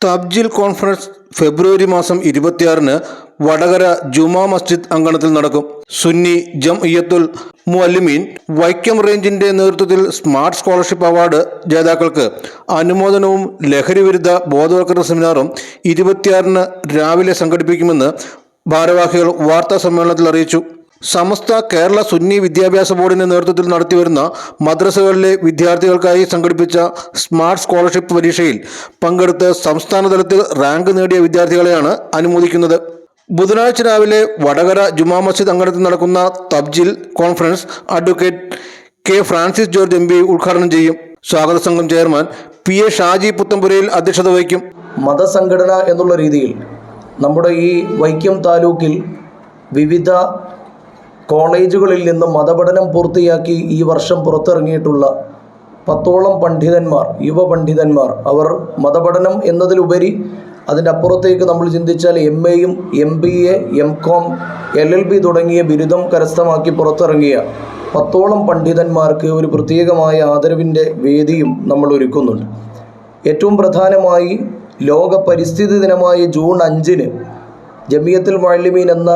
തബ്ജിൽ conference ഫെബ്രുവരി മാസം 26-ന് വടകര ജുമാ മസ്ജിദ് അങ്കണത്തിൽ നടക്കും. സുന്നി ജംഇയ്യത്തുൽ മുഅല്ലിമീൻ വൈക്കം റേഞ്ചിന്റെ നേതൃത്വത്തിൽ സ്മാർട്ട് സ്കോളർഷിപ്പ് അവാർഡ് ജേതാക്കൾക്ക് അനുമോദനവും ലഹരിവിരുദ്ധ ബോധവൽക്കരണ സെമിനാറും 26-ന് രാവിലെ സംഘടിപ്പിക്കുമെന്ന് ഭാരവാഹികൾ വാർത്താ സമ്മേളനത്തിൽ അറിയിച്ചു. സമസ്ത കേരള സുന്നി വിദ്യാഭ്യാസ ബോർഡിന്റെ നേതൃത്വത്തിൽ നടത്തിവരുന്ന മദ്രസകളിലെ വിദ്യാർത്ഥികൾക്കായി സംഘടിപ്പിച്ച സ്മാർട്ട് സ്കോളർഷിപ്പ് പരീക്ഷയിൽ പങ്കെടുത്ത് സംസ്ഥാന തലത്തിൽ റാങ്ക് നേടിയ വിദ്യാർത്ഥികളെയാണ് അനുമോദിക്കുന്നത്. ബുധനാഴ്ച രാവിലെ വടകര ജുമാ മസ്ജിദ് അങ്കണത്തിൽ നടക്കുന്ന തബ്ജിൽ conference advocate K Francis George MP ഉദ്ഘാടനം ചെയ്യും. സ്വാഗത സംഘം ചെയർമാൻ PA ഷാജി പുത്തമ്പുരയിൽ അധ്യക്ഷത വഹിക്കും. മതസംഘടന എന്നുള്ള രീതിയിൽ നമ്മുടെ ഈ വൈക്കം താലൂക്കിൽ വിവിധ കോളേജുകളിൽ നിന്ന് മതപഠനം പൂർത്തിയാക്കി ഈ വർഷം പുറത്തിറങ്ങിയിട്ടുള്ള 10ഓളം പണ്ഡിതന്മാർ, യുവ പണ്ഡിതന്മാർ, അവർ മതപഠനം എന്നതിലുപരി അതിൻ്റെ അപ്പുറത്തേക്ക് നമ്മൾ ചിന്തിച്ചാൽ MAയും MBA MCom LLB തുടങ്ങിയ ബിരുദം കരസ്ഥമാക്കി പുറത്തിറങ്ങിയ 10ഓളം പണ്ഡിതന്മാർക്ക് ഒരു പ്രത്യേകമായ ആദരവിൻ്റെ വേദിയും നമ്മൾ ഒരുക്കുന്നുണ്ട്. ഏറ്റവും പ്രധാനമായി ലോക പരിസ്ഥിതി ദിനമായ ജൂൺ 5-ന് ജമിയത്തുൽ മുഅല്ലിമീൻ എന്ന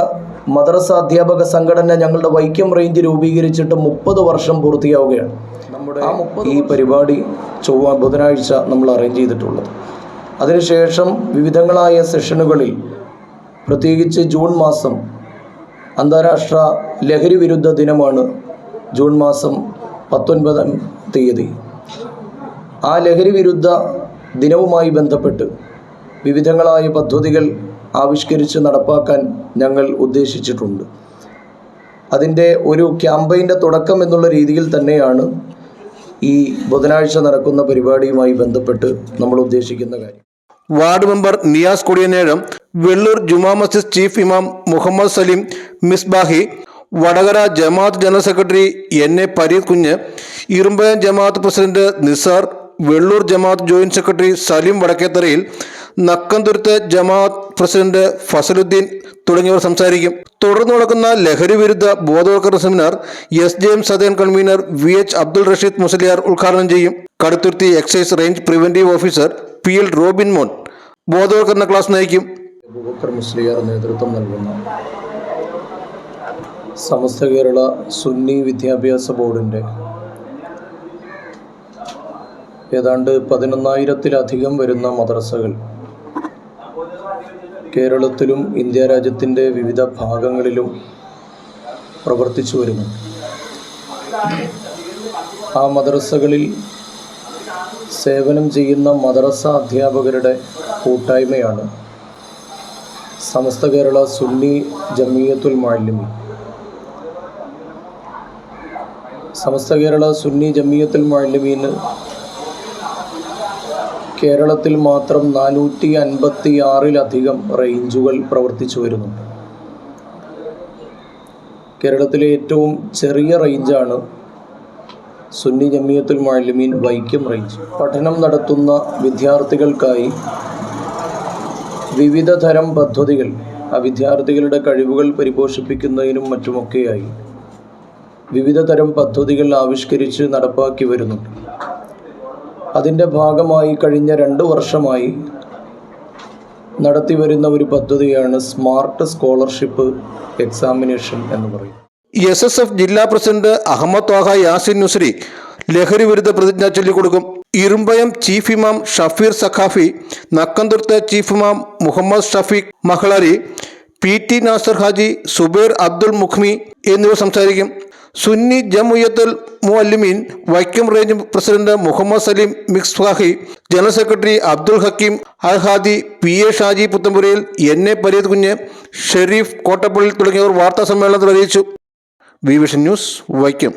മദ്രസ അധ്യാപക സംഘടന ഞങ്ങളുടെ വൈക്കം റേഞ്ച് രൂപീകരിച്ചിട്ട് 30 വർഷം പൂർത്തിയാവുകയാണ്. നമ്മുടെ ഈ പരിപാടി ബുധനാഴ്ച നമ്മൾ അറേഞ്ച് ചെയ്തിട്ടുള്ളത്. അതിനുശേഷം വിവിധങ്ങളായ സെഷനുകളിൽ, പ്രത്യേകിച്ച് ജൂൺ മാസം അന്താരാഷ്ട്ര ലഹരി വിരുദ്ധ ദിനമാണ്. ജൂൺ മാസം 19-ാം തീയതി ആ ലഹരി വിരുദ്ധ ദിനവുമായി ബന്ധപ്പെട്ട് വിവിധങ്ങളായ പദ്ധതികൾ ആവിഷ്കരിച്ച് നടപ്പാക്കാൻ ഞങ്ങൾ ഉദ്ദേശിച്ചിട്ടുണ്ട്. അതിൻ്റെ ഒരു ക്യാമ്പയിൻ്റെ തുടക്കം എന്നുള്ള രീതിയിൽ തന്നെയാണ് ഈ ബുധനാഴ്ച നടക്കുന്ന പരിപാടിയുമായി ബന്ധപ്പെട്ട് നമ്മൾ ഉദ്ദേശിക്കുന്ന കാര്യം. വാർഡ് മെമ്പർ നിയാസ് കൊടിയനേഴം, വെള്ളൂർ ജുമാ മസ്ജിദ് ചീഫ് ഇമാം മുഹമ്മദ് സലീം മിസ്ബാഹി, വടകര ജമാഅത്ത് general secretary NA Pareed Kunju, Irumbayam ജമാഅത്ത് പ്രസിഡന്റ് നിസാർ, വെള്ളൂർ ജമാഅത്ത് ജോയിന്റ് സെക്രട്ടറി സലീം വടക്കേത്തറയിൽ, നക്കന്തുരുത്ത് ജമാഅത്ത് പ്രസിഡന്റ് ഫസലുദ്ദീൻ തുടങ്ങിയവർ സംസാരിക്കും. തുടർന്ന് നടക്കുന്ന ലഹരി വിരുദ്ധ ബോധവൽക്കരണ seminar SJM southern convener VH Abdul Rasheed Musliyar ഉദ്ഘാടനം ചെയ്യും. Kaduthuruthy excise range preventive officer PL Robin Mon ബോധവൽക്കരണ ക്ലാസ് നയിക്കും. അബൂബക്കർ മുസ്ലിയാർ നേതൃത്വം നൽകുന്ന സമസ്ത കേരള സുന്നി വിദ്യാഭ്യാസ ബോർഡിൻ്റെ ഏതാണ്ട് 11,000-ത്തിലധികം വരുന്ന മദ്രസകൾ കേരളത്തിലും ഇന്ത്യ രാജ്യത്തിൻ്റെ വിവിധ ഭാഗങ്ങളിലും പ്രവർത്തിച്ചു വരുന്നു. ആ മദ്രസകളിൽ സേവനം ചെയ്യുന്ന മദ്രസ അധ്യാപകരുടെ കൂട്ടായ്മയാണ് സമസ്ത കേരള സുന്നി ജമിയത്തുൽ മുഅല്ലിമീൻ. സമസ്ത കേരള സുന്നി ജമിയത്തുൽ മുഅല്ലിമീന് കേരളത്തിൽ മാത്രം 456-ലധികം റേഞ്ചുകൾ പ്രവർത്തിച്ചു വരുന്നുണ്ട്. കേരളത്തിലെ ഏറ്റവും ചെറിയ റേഞ്ചാണ് സുന്നി ജമിയത്തുൽ മുഅല്ലിമീൻ വൈക്കം റേഞ്ച്. പഠനം നടത്തുന്ന വിദ്യാർത്ഥികൾക്കായി വിവിധ തരം പദ്ധതികൾ, ആ വിദ്യാർത്ഥികളുടെ കഴിവുകൾ പരിപോഷിപ്പിക്കുന്നതിനും മറ്റുമൊക്കെയായി വിവിധ തരം പദ്ധതികൾ ആവിഷ്കരിച്ച് നടപ്പാക്കി വരുന്നുണ്ട്. അതിൻ്റെ ഭാഗമായി കഴിഞ്ഞ 2 വർഷമായി നടത്തിവരുന്ന ഒരു പദ്ധതിയാണ് സ്മാർട്ട് സ്കോളർഷിപ്പ് എക്സാമിനേഷൻ എന്ന് പറയും. SSF ജില്ലാ പ്രസിഡന്റ് അഹമ്മദ് ത്വാഹ യാസിൻ നുസ്രി ലഹരി വിരുദ്ധ പ്രതിജ്ഞ ചൊല്ലിക്കൊടുക്കും. ഇരുമ്പയം ചീഫ് ഇമാം ഷഫീർ സഖാഫി, നക്കന്തുരുത്ത് ചീഫ് ഇമാം മുഹമ്മദ് ഷഫീഖ് മഹ്ളരി, PT നാസർ ഹാജി, സുബൈർ അബ്ദുൾ മുഖ്മി എന്നിവർ സംസാരിക്കും. Sunni Jamiyyathul Muallimeen Vaikom range president Muhammad Saleem Misbahi, general secretary Abdul Hakeem Al Hadi, PA Shaji Puthampurayil, NA Pareed Kunju, Sharif Kottappally തുടങ്ങിയവർ വാർത്താ സമ്മേളനത്തിൽ അറിയിച്ചു. Vision News Vaikom.